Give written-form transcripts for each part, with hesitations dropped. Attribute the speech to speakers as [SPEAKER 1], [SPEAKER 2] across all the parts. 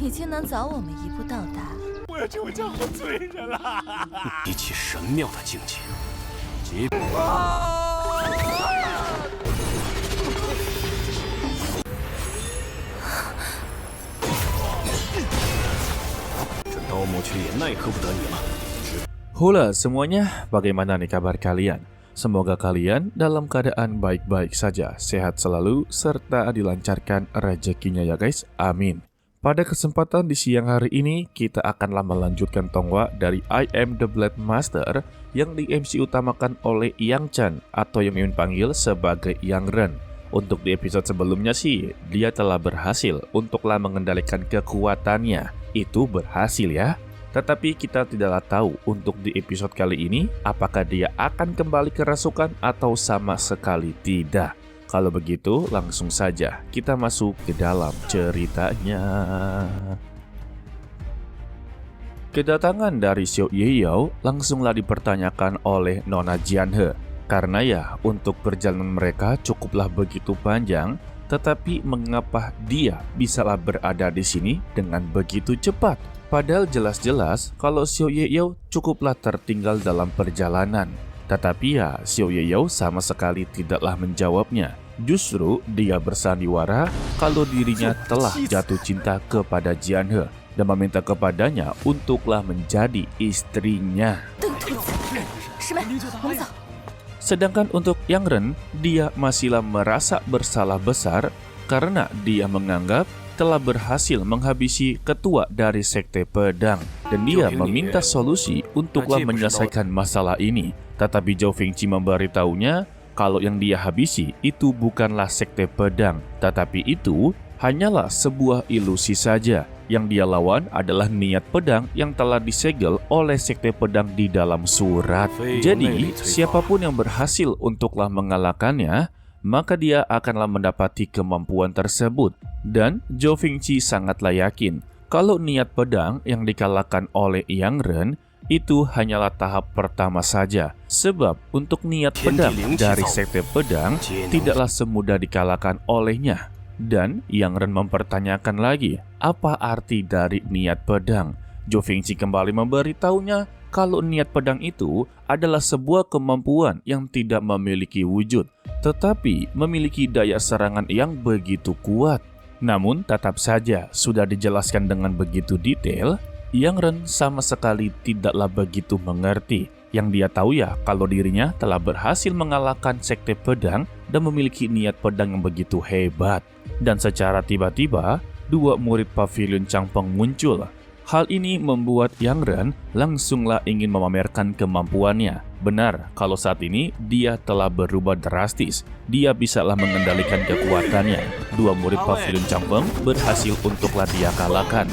[SPEAKER 1] 已经能早我们一步到达。
[SPEAKER 2] 我要成为这河罪人了！
[SPEAKER 3] 一起神庙的境界，即这刀魔却也奈何不得你了。
[SPEAKER 4] Hula semuanya, bagaimana nih kabar kalian? Semoga kalian dalam keadaan baik-baik saja, sehat selalu, serta dilancarkan rezekinya ya guys, amin. Pada kesempatan di siang hari ini, kita akanlah melanjutkan tonggua dari I Am The Blade Master yang di MC utamakan oleh Yang Chen atau yang Mimin panggil sebagai Yang Ren. Untuk di episode sebelumnya sih, dia telah berhasil untuklah mengendalikan kekuatannya. Itu berhasil ya. Tetapi kita tidaklah tahu untuk di episode kali ini apakah dia akan kembali kerasukan atau sama sekali tidak. Kalau begitu langsung saja kita masuk ke dalam ceritanya. Kedatangan dari Xiao Yeyao langsunglah dipertanyakan oleh Nona Jianhe. Karena ya untuk perjalanan mereka cukuplah begitu panjang, tetapi mengapa dia bisalah berada di sini dengan begitu cepat? Padahal jelas-jelas kalau Xiao Yeyao cukuplah tertinggal dalam perjalanan. Tetapi ya Xiao Yeyao sama sekali tidaklah menjawabnya. Justru dia bersandiwara kalau dirinya telah jatuh cinta kepada Jianhe dan meminta kepadanya untuklah menjadi istrinya. Sedangkan untuk Yang Ren, dia masihlah merasa bersalah besar karena dia menganggap telah berhasil menghabisi ketua dari Sekte Pedang dan dia meminta solusi untuklah menyelesaikan masalah ini. Tetapi Zhou Fengqi memberitahunya kalau yang dia habisi itu bukanlah Sekte Pedang, tetapi itu hanyalah sebuah ilusi saja. Yang dia lawan adalah niat pedang yang telah disegel oleh Sekte Pedang di dalam surat. Jadi, siapapun yang berhasil untuklah mengalahkannya, maka dia akanlah mendapati kemampuan tersebut. Dan Zhou Fengqi sangatlah yakin kalau niat pedang yang dikalahkan oleh Yang Ren itu hanyalah tahap pertama saja. Sebab untuk niat pedang dari Sekte Pedang tidaklah semudah dikalahkan olehnya. Dan Yang Ren mempertanyakan lagi, apa arti dari niat pedang? Zhou Fengqi kembali memberitahunya kalau niat pedang itu adalah sebuah kemampuan yang tidak memiliki wujud, tetapi memiliki daya serangan yang begitu kuat. Namun tetap saja sudah dijelaskan dengan begitu detail, Yang Ren sama sekali tidaklah begitu mengerti. Yang dia tahu ya kalau dirinya telah berhasil mengalahkan Sekte Pedang dan memiliki niat pedang yang begitu hebat. Dan secara tiba-tiba, dua murid Pavilion Changfeng muncul. Hal ini membuat Yang Ren langsunglah ingin memamerkan kemampuannya. Benar, kalau saat ini dia telah berubah drastis. Dia bisalah mengendalikan kekuatannya. Dua murid Pavilion Changfeng berhasil untuklah dia kalahkan.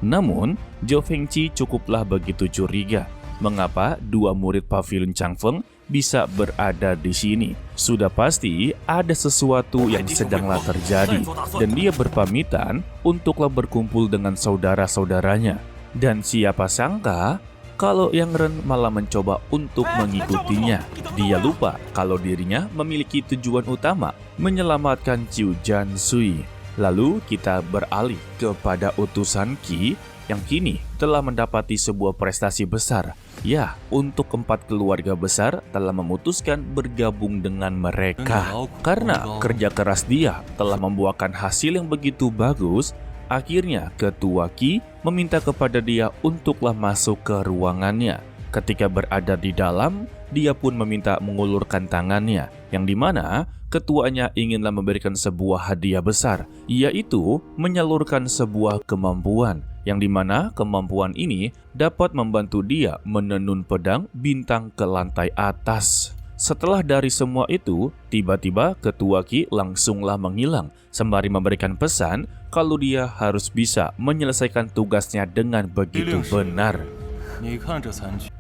[SPEAKER 4] Namun, Zhou Fengqi cukuplah begitu curiga. Mengapa dua murid Pavilion Changfeng bisa berada di sini? Sudah pasti ada sesuatu yang sedanglah terjadi dan dia berpamitan untuklah berkumpul dengan saudara-saudaranya. Dan siapa sangka kalau Yang Ren malah mencoba untuk mengikutinya. Dia lupa kalau dirinya memiliki tujuan utama menyelamatkan Qiu Jiansui. Lalu kita beralih kepada utusan Qi yang kini telah mendapati sebuah prestasi besar. Ya, untuk 4 keluarga besar telah memutuskan bergabung dengan mereka. Karena kerja keras dia telah membuahkan hasil yang begitu bagus, akhirnya ketua Qi meminta kepada dia untuklah masuk ke ruangannya. Ketika berada di dalam, dia pun meminta mengulurkan tangannya, yang dimana ketuanya inginlah memberikan sebuah hadiah besar, yaitu menyalurkan sebuah kemampuan, yang dimana kemampuan ini dapat membantu dia menenun pedang bintang ke lantai atas. Setelah dari semua itu, tiba-tiba ketua Qi langsunglah menghilang, sembari memberikan pesan kalau dia harus bisa menyelesaikan tugasnya dengan begitu benar.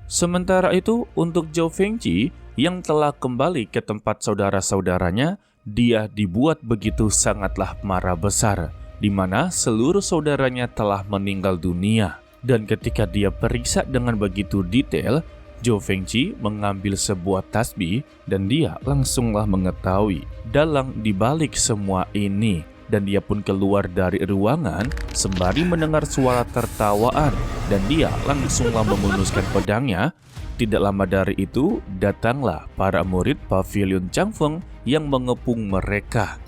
[SPEAKER 4] Sementara itu, untuk Zhou Fengqi yang telah kembali ke tempat saudara-saudaranya, dia dibuat begitu sangatlah marah besar, di mana seluruh saudaranya telah meninggal dunia. Dan ketika dia periksa dengan begitu detail, Zhou Fengqi mengambil sebuah tasbih dan dia langsunglah mengetahui dalang dibalik semua ini. Dan dia pun keluar dari ruangan sembari mendengar suara tertawaan dan dia langsunglah menghunuskan pedangnya. Tidak lama dari itu datanglah para murid Pavilion Changfeng yang mengepung mereka.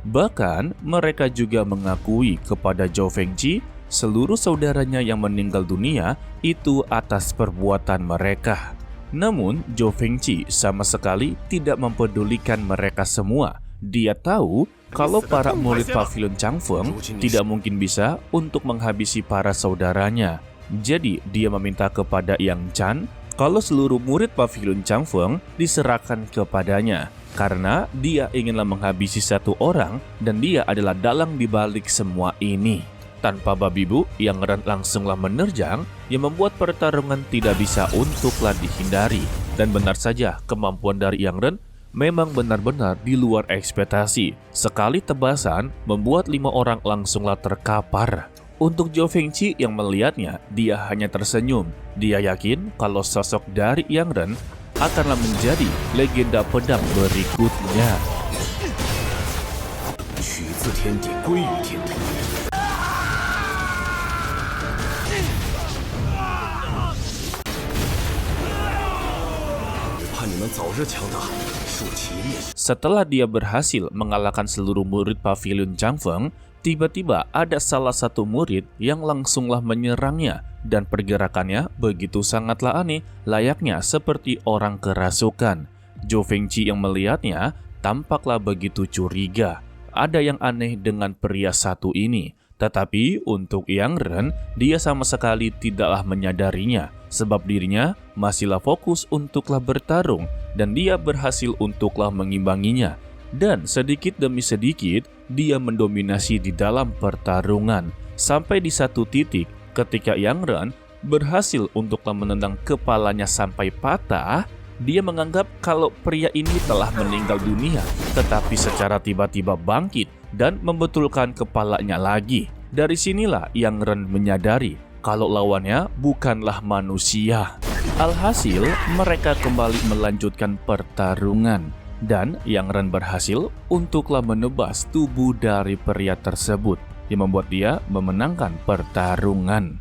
[SPEAKER 4] Bahkan mereka juga mengakui kepada Zhou Fengqi seluruh saudaranya yang meninggal dunia itu atas perbuatan mereka. Namun Zhou Fengqi sama sekali tidak mempedulikan mereka semua. Dia tahu kalau para murid Pavilion Changfeng tidak mungkin bisa untuk menghabisi para saudaranya. Jadi dia meminta kepada Yang Chan kalau seluruh murid Pavilion Changfeng diserahkan kepadanya. Karena dia inginlah menghabisi satu orang dan dia adalah dalang dibalik semua ini. Tanpa babi bu, Yang Ren langsunglah menerjang yang membuat pertarungan tidak bisa untuklah dihindari. Dan benar saja kemampuan dari Yang Ren memang benar-benar di luar ekspektasi. Sekali tebasan membuat 5 orang langsunglah terkapar. Untuk Zhou Fengqi yang melihatnya, dia hanya tersenyum. Dia yakin kalau sosok dari Yang Ren akanlah menjadi legenda pedang berikutnya.
[SPEAKER 3] 取自天地，归于天地。
[SPEAKER 4] Setelah dia berhasil mengalahkan seluruh murid Pavilion Changfeng, tiba-tiba ada salah satu murid yang langsunglah menyerangnya dan pergerakannya begitu sangatlah aneh, layaknya seperti orang kerasukan. Zhou Fengqi yang melihatnya tampaklah begitu curiga. Ada yang aneh dengan pria satu ini. Tetapi untuk Yang Ren, dia sama sekali tidaklah menyadarinya, sebab dirinya masihlah fokus untuklah bertarung, dan dia berhasil untuklah mengimbanginya. Dan sedikit demi sedikit, dia mendominasi di dalam pertarungan. Sampai di satu titik, ketika Yang Ren berhasil untuklah menendang kepalanya sampai patah, dia menganggap kalau pria ini telah meninggal dunia, tetapi secara tiba-tiba bangkit dan membetulkan kepalanya lagi. Dari sinilah Yang Ren menyadari kalau lawannya bukanlah manusia. Alhasil, mereka kembali melanjutkan pertarungan. Dan Yang Ren berhasil untuklah menebas tubuh dari pria tersebut, yang membuat dia memenangkan pertarungan.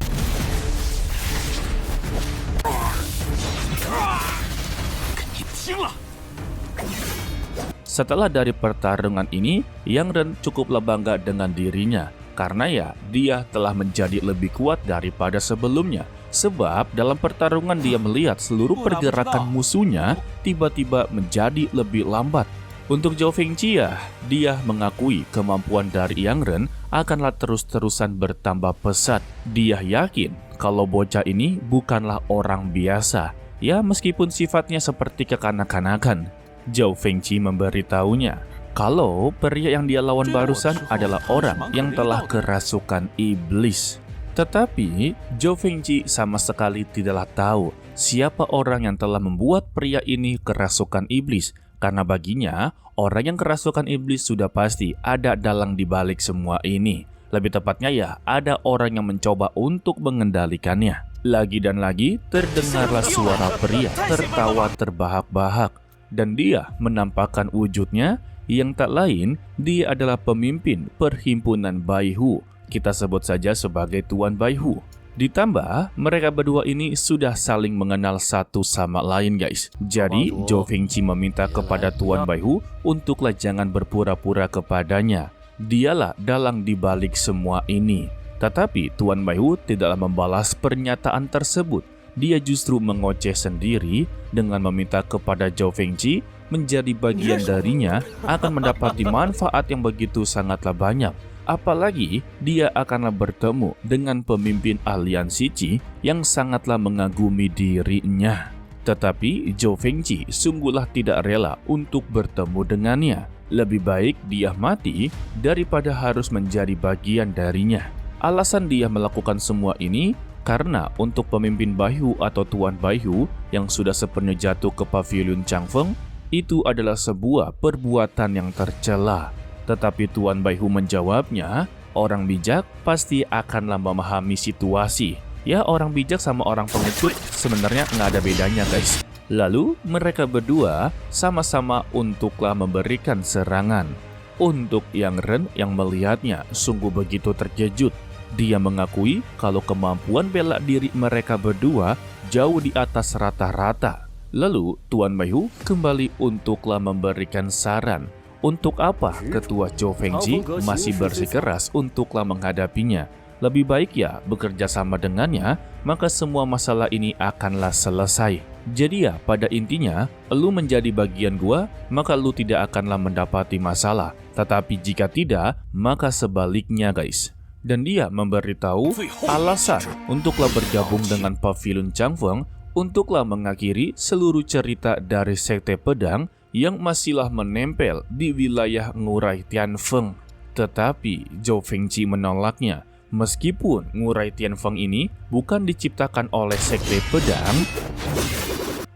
[SPEAKER 4] Setelah dari pertarungan ini, Yang Ren cukuplah bangga dengan dirinya. Karena ya, dia telah menjadi lebih kuat daripada sebelumnya. Sebab dalam pertarungan dia melihat seluruh pergerakan musuhnya tiba-tiba menjadi lebih lambat. Untuk Zhou Fengqi ya, dia mengakui kemampuan dari Yang Ren akanlah terus-terusan bertambah pesat. Dia yakin kalau bocah ini bukanlah orang biasa. Ya, meskipun sifatnya seperti kekanak-kanakan. Zhou Fengqi memberitahunya kalau pria yang dia lawan barusan adalah orang yang telah kerasukan iblis. Tetapi Zhou Fengqi sama sekali tidaklah tahu siapa orang yang telah membuat pria ini kerasukan iblis. Karena baginya, orang yang kerasukan iblis sudah pasti ada dalang di balik semua ini. Lebih tepatnya ya, ada orang yang mencoba untuk mengendalikannya. Lagi dan lagi terdengarlah suara pria tertawa terbahak-bahak. Dan dia menampakkan wujudnya yang tak lain, dia adalah pemimpin perhimpunan Baihu. Kita sebut saja sebagai Tuan Baihu. Ditambah, mereka berdua ini sudah saling mengenal satu sama lain guys. Jadi, Zhou Fengqi meminta kepada Tuan Baihu untuklah jangan berpura-pura kepadanya. Dialah dalang di balik semua ini. Tetapi Tuan Baihu tidaklah membalas pernyataan tersebut. Dia justru mengoceh sendiri dengan meminta kepada Zhou Fengqi menjadi bagian darinya akan mendapati manfaat yang begitu sangatlah banyak. Apalagi dia akanlah bertemu dengan pemimpin aliansi Qi yang sangatlah mengagumi dirinya. Tetapi Zhou Fengqi sungguhlah tidak rela untuk bertemu dengannya. Lebih baik dia mati daripada harus menjadi bagian darinya. Alasan dia melakukan semua ini karena untuk pemimpin Baihu atau Tuan Baihu yang sudah sepenuhnya jatuh ke Pavilion Changfeng, itu adalah sebuah perbuatan yang tercela. Tetapi Tuan Baihu menjawabnya, orang bijak pasti akanlah memahami situasi. Ya, orang bijak sama orang pengecut sebenarnya nggak ada bedanya, guys. Lalu, mereka berdua sama-sama untuklah memberikan serangan. Untuk Yang Ren yang melihatnya sungguh begitu terkejut. Dia mengakui kalau kemampuan bela diri mereka berdua jauh di atas rata-rata. Lalu, Tuan Baihu kembali untuklah memberikan saran. Untuk apa Ketua Zhou Fengji masih bersikeras untuklah menghadapinya? Lebih baik ya bekerja sama dengannya, maka semua masalah ini akanlah selesai. Jadi ya, pada intinya, lu menjadi bagian gua, maka lu tidak akanlah mendapati masalah. Tetapi jika tidak, maka sebaliknya, guys. Dan dia memberitahu alasan untuklah bergabung dengan Pavilion Changfeng, untuklah mengakhiri seluruh cerita dari Sekte Pedang yang masihlah menempel di wilayah Ngurai Tianfeng. Tetapi Zhou Fengji menolaknya. Meskipun Ngurai Tianfeng ini bukan diciptakan oleh Sekte Pedang,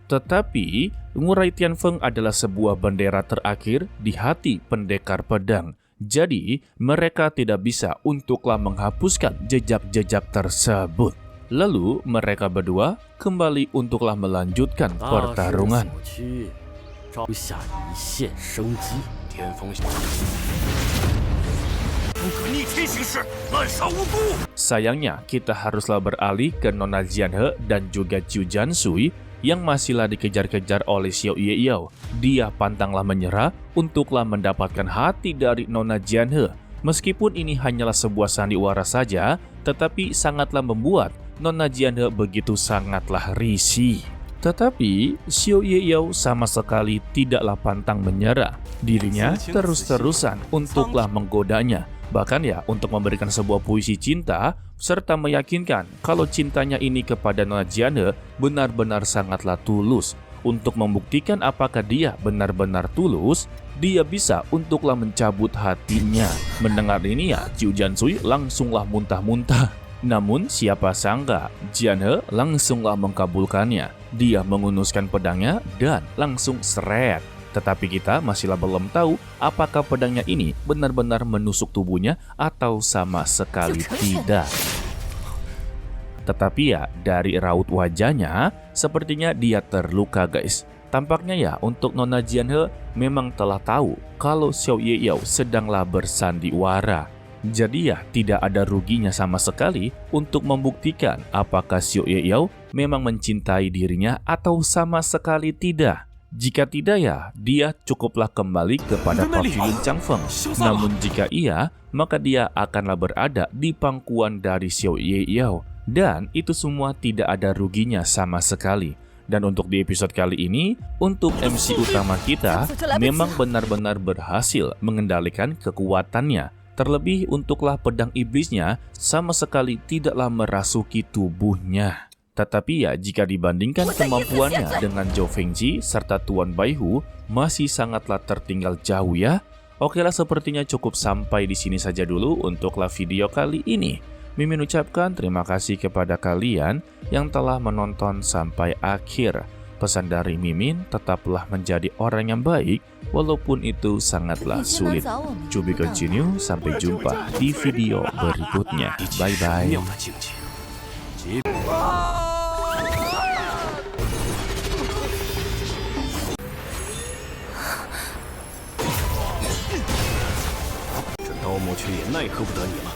[SPEAKER 4] tetapi Ngurai Tianfeng adalah sebuah bendera terakhir di hati pendekar pedang. Jadi, mereka tidak bisa untuklah menghapuskan jejak-jejak tersebut. Lalu, mereka berdua kembali untuklah melanjutkan pertarungan. Sayangnya, kita haruslah beralih ke Nona Jianhe dan juga Qiu Jiansui yang masihlah dikejar-kejar oleh Xiao Yeyao. Dia pantanglah menyerah untuklah mendapatkan hati dari Nona Jianhe. Meskipun ini hanyalah sebuah sandiwara saja, tetapi sangatlah membuat Nona Jianhe begitu sangatlah risih. Tetapi Xiao Yeyao sama sekali tidaklah pantang menyerah. Dirinya terus-terusan untuklah menggodanya. Bahkan ya, untuk memberikan sebuah puisi cinta, serta meyakinkan kalau cintanya ini kepada Nona Jianhe benar-benar sangatlah tulus. Untuk membuktikan apakah dia benar-benar tulus, dia bisa untuklah mencabut hatinya. Mendengar ini ya, Qiu Jiansui langsunglah muntah-muntah. Namun siapa sangka, Jianhe langsunglah mengkabulkannya. Dia mengunuskan pedangnya dan langsung seret. Tetapi kita masihlah belum tahu apakah pedangnya ini benar-benar menusuk tubuhnya atau sama sekali tidak. Tetapi ya, dari raut wajahnya, sepertinya dia terluka, guys. Tampaknya ya, untuk Nona Jianhe memang telah tahu kalau Xiao Yeyao sedanglah bersandiwara. Jadi ya, tidak ada ruginya sama sekali untuk membuktikan apakah Xiao Yeyao memang mencintai dirinya atau sama sekali tidak. Jika tidak ya, dia cukuplah kembali kepada Pavilion Changfeng. Namun jika iya, maka dia akanlah berada di pangkuan dari Xiao Yeyao. Dan itu semua tidak ada ruginya sama sekali. Dan untuk di episode kali ini, untuk MC utama kita memang benar-benar berhasil mengendalikan kekuatannya. Terlebih untuklah pedang iblisnya sama sekali tidaklah merasuki tubuhnya. Tetapi ya, jika dibandingkan kemampuannya dengan Zhou Fengji serta Tuan Baihu, masih sangatlah tertinggal jauh ya. Okelah, sepertinya cukup sampai di sini saja dulu untuklah video kali ini. Mimin ucapkan terima kasih kepada kalian yang telah menonton sampai akhir. Pesan dari Mimin, tetaplah menjadi orang yang baik walaupun itu sangatlah sulit. To be continue, sampai jumpa di video berikutnya. Bye bye.
[SPEAKER 3] 这刀魔却也奈何不得你了。